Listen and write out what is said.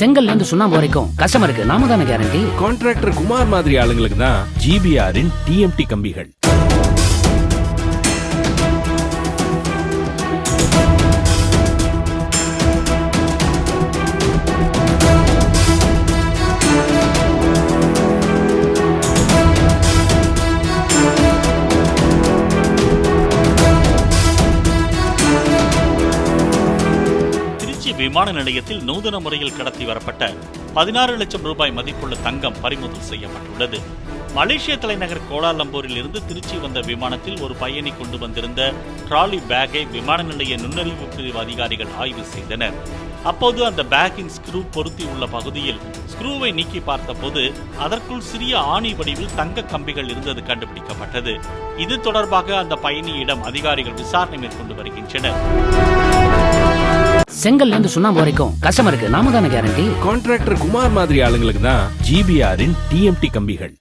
செங்கல்ல இருந்து சுண்ணாம்பு வரைக்கும் கஸ்டமருக்கு நாம தானே கேரண்டி. கான்ட்ராக்டர் குமார் மாதிரி ஆளுங்களுக்கு தான் ஜிபிஆரின் டிஎம்டி கம்பிகள். விமான நிலையத்தில் நூதன முறையில் கடத்தி வரப்பட்ட 16 லட்சம் ரூபாய் மதிப்புள்ள தங்கம் பறிமுதல் செய்யப்பட்டுள்ளது. மலேசிய தலைநகர் கோலாலம்பூரில் இருந்து திருச்சி வந்த விமானத்தில் ஒரு பயணி கொண்டு வந்திருந்த டிராலி பேக்கை விமான நிலைய நுண்ணறிவு பிரிவு அதிகாரிகள் ஆய்வு செய்தனர். அப்போது அந்த பேக்கின் ஸ்க்ரூ பொருத்தி உள்ள பகுதியில் ஸ்க்ரூவை நீக்கி பார்த்தபோது அதற்குள் சிறிய ஆணி வடிவில் தங்க கம்பிகள் இருந்தது கண்டுபிடிக்கப்பட்டது. இது தொடர்பாக அந்த பயணியிடம் அதிகாரிகள் விசாரணை மேற்கொண்டு வருகின்றனர். செங்கல்ல இருந்து சுண்ணாம்பு வரைக்கும் கஸ்டமருக்கு நாம தானே கேரண்டி. கான்ட்ராக்டர் குமார் மாதிரி ஆளுங்களுக்கு தான் ஜிபிஆரின் டிஎம்டி கம்பிகள்.